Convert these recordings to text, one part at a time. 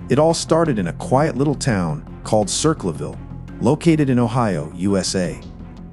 It all started in a quiet little town called Circleville, located in Ohio, USA.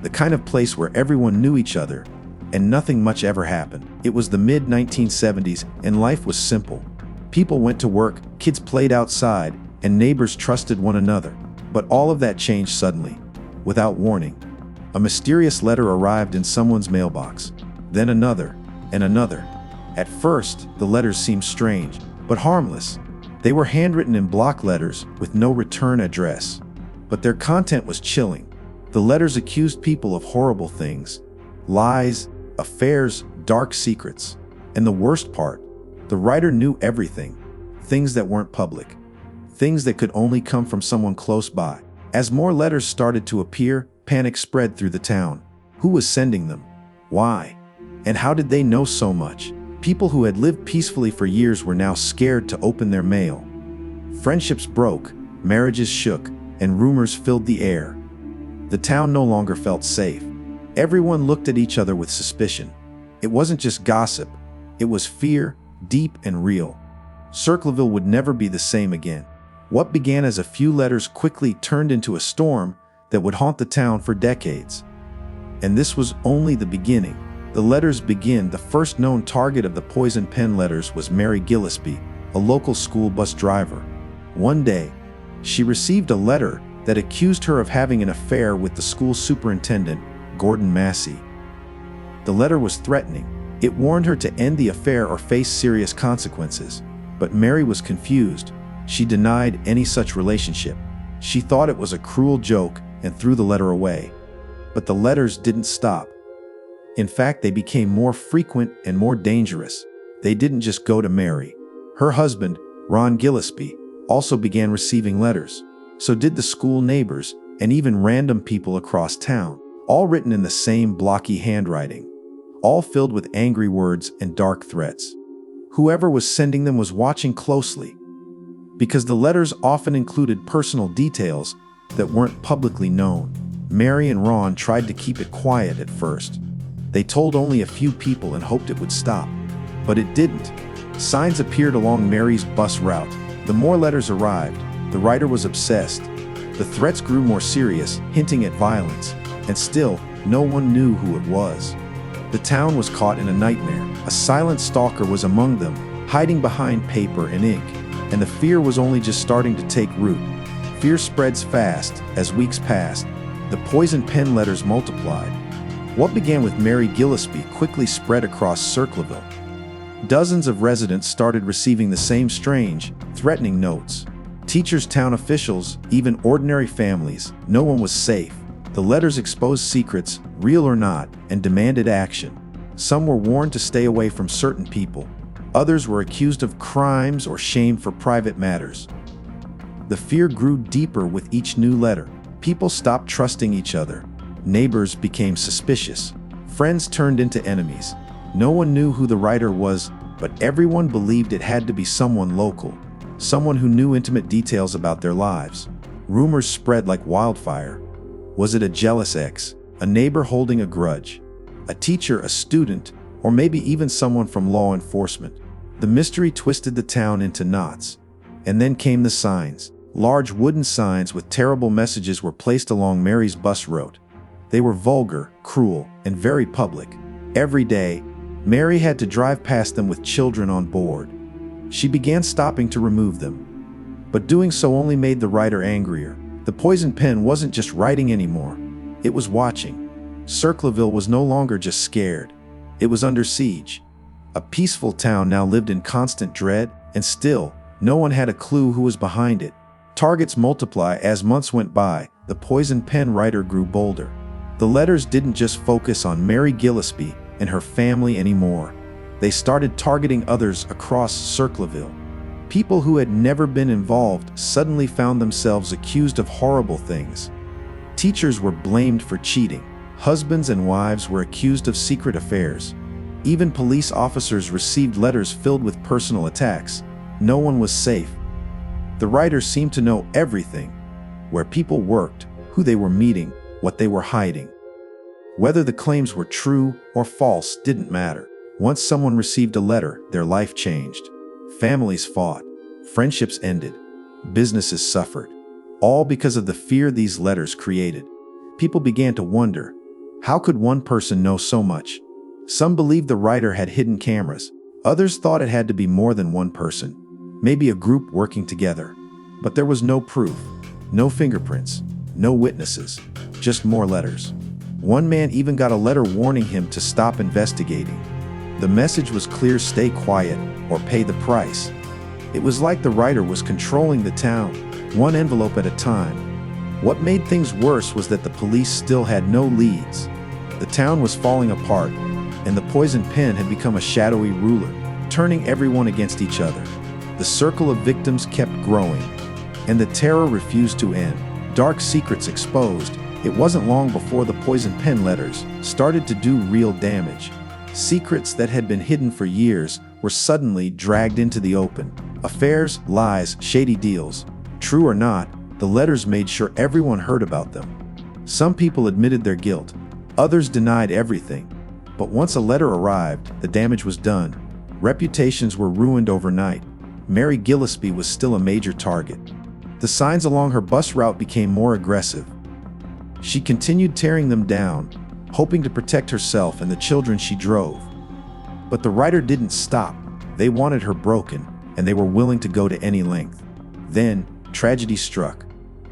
The kind of place where everyone knew each other and nothing much ever happened. It was the mid-1970s and life was simple. People went to work, kids played outside, and neighbors trusted one another. But all of that changed suddenly, without warning. A mysterious letter arrived in someone's mailbox, then another, and another. At first, the letters seemed strange, but harmless. They were handwritten in block letters with no return address. But their content was chilling. The letters accused people of horrible things, lies, affairs, dark secrets. And the worst part, the writer knew everything, things that weren't public, things that could only come from someone close by. As more letters started to appear, panic spread through the town. Who was sending them? Why? And how did they know so much? People who had lived peacefully for years were now scared to open their mail. Friendships broke, marriages shook, and rumors filled the air. The town no longer felt safe. Everyone looked at each other with suspicion. It wasn't just gossip, it was fear, deep and real. Circleville would never be the same again. What began as a few letters quickly turned into a storm that would haunt the town for decades. And this was only the beginning. The letters begin. The first known target of the poison pen letters was Mary Gillespie, a local school bus driver. One day, she received a letter that accused her of having an affair with the school superintendent, Gordon Massey. The letter was threatening. It warned her to end the affair or face serious consequences. But Mary was confused. She denied any such relationship. She thought it was a cruel joke and threw the letter away. But the letters didn't stop. In fact, they became more frequent and more dangerous. They didn't just go to Mary. Her husband, Ron Gillespie, also began receiving letters. So did the school neighbors and even random people across town, all written in the same blocky handwriting, all filled with angry words and dark threats. Whoever was sending them was watching closely, because the letters often included personal details that weren't publicly known. Mary and Ron tried to keep it quiet at first. They told only a few people and hoped it would stop. But it didn't. Signs appeared along Mary's bus route. The more letters arrived, the writer was obsessed. The threats grew more serious, hinting at violence. And still, no one knew who it was. The town was caught in a nightmare. A silent stalker was among them, hiding behind paper and ink. And the fear was only just starting to take root. Fear spreads fast as weeks passed. The poison pen letters multiplied. What began with Mary Gillespie quickly spread across Circleville. Dozens of residents started receiving the same strange, threatening notes. Teachers, town officials, even ordinary families, no one was safe. The letters exposed secrets, real or not, and demanded action. Some were warned to stay away from certain people. Others were accused of crimes or shamed for private matters. The fear grew deeper with each new letter. People stopped trusting each other. Neighbors became suspicious. Friends turned into enemies. No one knew who the writer was, but everyone believed it had to be someone local, someone who knew intimate details about their lives. Rumors spread like wildfire. Was it a jealous ex, a neighbor holding a grudge, a teacher, a student, or maybe even someone from law enforcement? The mystery twisted the town into knots. And then came the signs. Large wooden signs with terrible messages were placed along Mary's bus route. They were vulgar, cruel, and very public. Every day, Mary had to drive past them with children on board. She began stopping to remove them. But doing so only made the writer angrier. The poison pen wasn't just writing anymore. It was watching. Circleville was no longer just scared. It was under siege. A peaceful town now lived in constant dread, and still, no one had a clue who was behind it. Targets multiplied as months went by. The poison pen writer grew bolder. The letters didn't just focus on Mary Gillespie and her family anymore. They started targeting others across Circleville. People who had never been involved suddenly found themselves accused of horrible things. Teachers were blamed for cheating. Husbands and wives were accused of secret affairs. Even police officers received letters filled with personal attacks. No one was safe. The writer seemed to know everything: where people worked, who they were meeting, what they were hiding. Whether the claims were true or false didn't matter. Once someone received a letter, their life changed. Families fought. Friendships ended. Businesses suffered, all because of the fear these letters created. People began to wonder, how could one person know so much? Some believed the writer had hidden cameras. Others thought it had to be more than one person, maybe a group working together. But there was no proof, no fingerprints, no witnesses, just more letters. One man even got a letter warning him to stop investigating. The message was clear: stay quiet or pay the price. It was like the writer was controlling the town, one envelope at a time. What made things worse was that the police still had no leads. The town was falling apart, and the poison pen had become a shadowy ruler, turning everyone against each other. The circle of victims kept growing, and the terror refused to end. Dark secrets exposed. It wasn't long before the poison pen letters started to do real damage. Secrets that had been hidden for years were suddenly dragged into the open. Affairs, lies, shady deals. True or not, the letters made sure everyone heard about them. Some people admitted their guilt. Others denied everything. But once a letter arrived, the damage was done. Reputations were ruined overnight. Mary Gillespie was still a major target. The signs along her bus route became more aggressive. She continued tearing them down, hoping to protect herself and the children she drove. But the writer didn't stop. They wanted her broken, and they were willing to go to any length. Then, tragedy struck.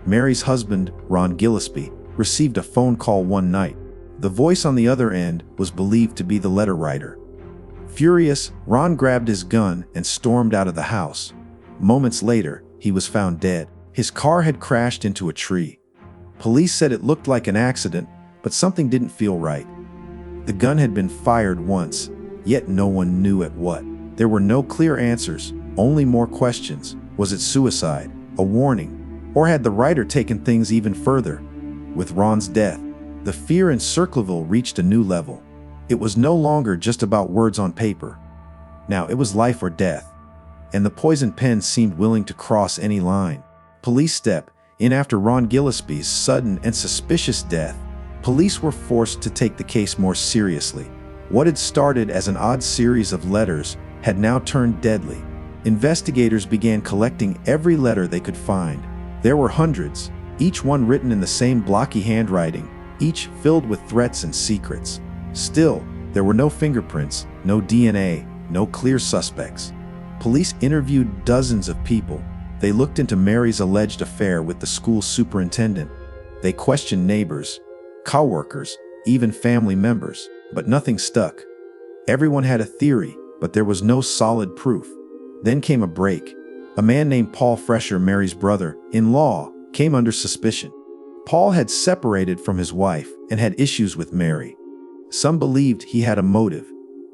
Mary's husband, Ron Gillespie, received a phone call one night. The voice on the other end was believed to be the letter writer. Furious, Ron grabbed his gun and stormed out of the house. Moments later, he was found dead. His car had crashed into a tree. Police said it looked like an accident, but something didn't feel right. The gun had been fired once, yet no one knew at what. There were no clear answers, only more questions. Was it suicide, a warning, or had the writer taken things even further? With Ron's death, the fear in Circleville reached a new level. It was no longer just about words on paper. Now it was life or death, and the poison pen seemed willing to cross any line. Police stepped in after Ron Gillespie's sudden and suspicious death. Police were forced to take the case more seriously. What had started as an odd series of letters had now turned deadly. Investigators began collecting every letter they could find. There were hundreds, each one written in the same blocky handwriting, each filled with threats and secrets. Still, there were no fingerprints, no DNA, no clear suspects. Police interviewed dozens of people. They looked into Mary's alleged affair with the school superintendent. They questioned neighbors, co-workers, even family members, but nothing stuck. Everyone had a theory, but there was no solid proof. Then came a break. A man named Paul Fresher, Mary's brother-in-law, came under suspicion. Paul had separated from his wife and had issues with Mary. Some believed he had a motive.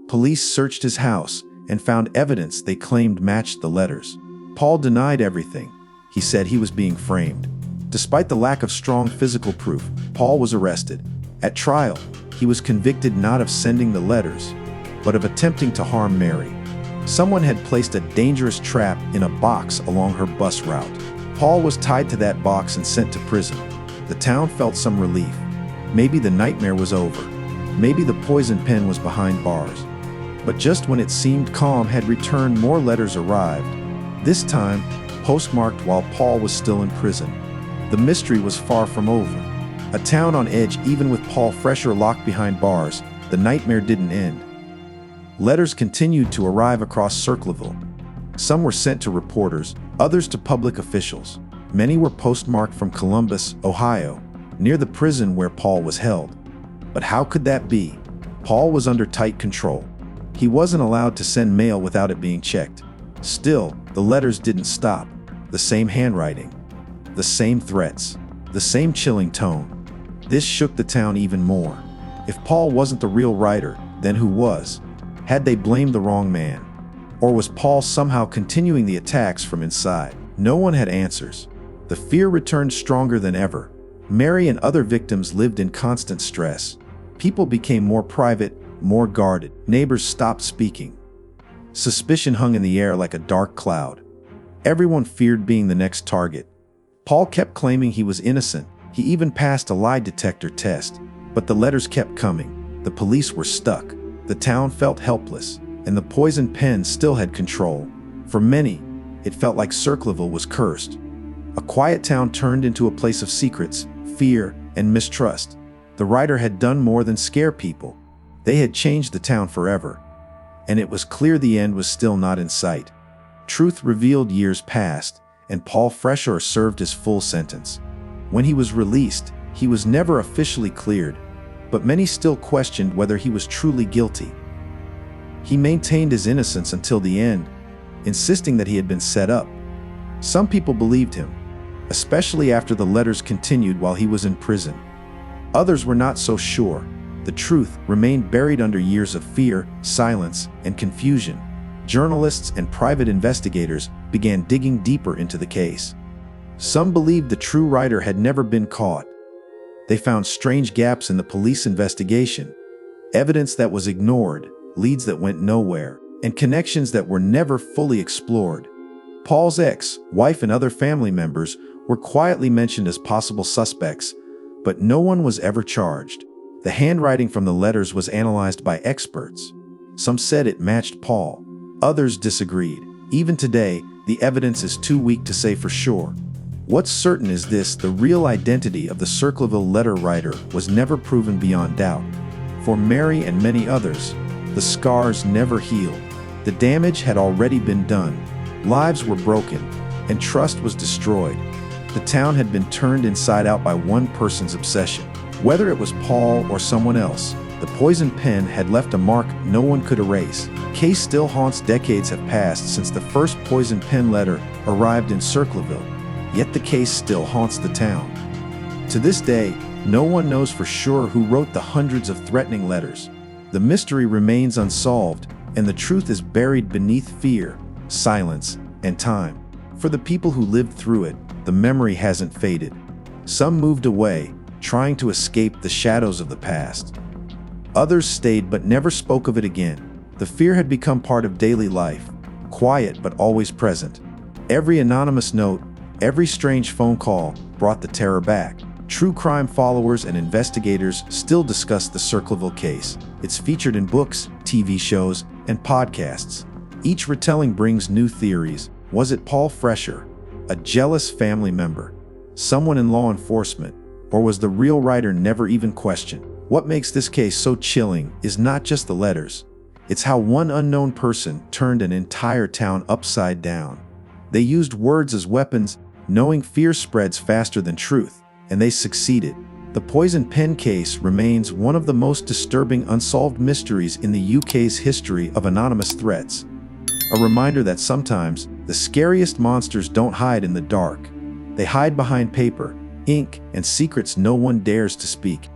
Police searched his house and found evidence they claimed matched the letters. Paul denied everything. He said he was being framed. Despite the lack of strong physical proof, Paul was arrested. At trial, he was convicted not of sending the letters, but of attempting to harm Mary. Someone had placed a dangerous trap in a box along her bus route. Paul was tied to that box and sent to prison. The town felt some relief. Maybe the nightmare was over. Maybe the poison pen was behind bars. But just when it seemed calm had returned, more letters arrived. This time, postmarked while Paul was still in prison. The mystery was far from over. A town on edge, even with Paul Fresher locked behind bars. The nightmare didn't end. Letters continued to arrive across Circleville. Some were sent to reporters, others to public officials. Many were postmarked from Columbus, Ohio, near the prison where Paul was held. But how could that be? Paul was under tight control. He wasn't allowed to send mail without it being checked. Still, the letters didn't stop. The same handwriting, the same threats, the same chilling tone. This shook the town even more. If Paul wasn't the real writer, then who was? Had they blamed the wrong man? Or was Paul somehow continuing the attacks from inside? No one had answers. The fear returned stronger than ever. Mary and other victims lived in constant stress. People became more private, more guarded. Neighbors stopped speaking. Suspicion hung in the air like a dark cloud. Everyone feared being the next target. Paul kept claiming he was innocent. He even passed a lie detector test. But the letters kept coming. The police were stuck. The town felt helpless, and the poison pen still had control. For many, It felt like Circleville was cursed. A quiet town turned into a place of secrets, fear, and mistrust. The writer had done more than scare people. They had changed the town forever. And it was clear the end was still not in sight. Truth revealed years passed, and Paul Fresher served his full sentence. When he was released, he was never officially cleared, but many still questioned whether he was truly guilty. He maintained his innocence until the end, insisting that he had been set up. Some people believed him, especially after the letters continued while he was in prison. Others were not so sure. The truth remained buried under years of fear, silence, and confusion. Journalists and private investigators began digging deeper into the case. Some believed the true writer had never been caught. They found strange gaps in the police investigation, evidence that was ignored, leads that went nowhere, and connections that were never fully explored. Paul's ex-wife and other family members were quietly mentioned as possible suspects, but no one was ever charged. The handwriting from the letters was analyzed by experts. Some said it matched Paul. Others disagreed. Even today, the evidence is too weak to say for sure. What's certain is this: the real identity of the Circleville letter writer was never proven beyond doubt. For Mary and many others, the scars never healed. The damage had already been done. Lives were broken, and trust was destroyed. The town had been turned inside out by one person's obsession. Whether it was Paul or someone else, the poison pen had left a mark no one could erase. Case still haunts. Decades have passed since the first poison pen letter arrived in Circleville, yet the case still haunts the town. To this day, no one knows for sure who wrote the hundreds of threatening letters. The mystery remains unsolved, and the truth is buried beneath fear, silence, and time. For the people who lived through it, the memory hasn't faded. Some moved away, trying to escape the shadows of the past. Others stayed but never spoke of it again. The fear had become part of daily life, quiet but always present. Every anonymous note, every strange phone call brought the terror back. True crime followers and investigators still discuss the Circleville case. It's featured in books, TV shows, and podcasts. Each retelling brings new theories. Was it Paul Fresher, a jealous family member, someone in law enforcement, or was the real writer never even questioned? What makes this case so chilling is not just the letters. It's how one unknown person turned an entire town upside down. They used words as weapons, knowing fear spreads faster than truth, and they succeeded. The poison pen case remains one of the most disturbing unsolved mysteries in the UK's history of anonymous threats. A reminder that sometimes the scariest monsters don't hide in the dark. They hide behind paper, ink, and secrets no one dares to speak.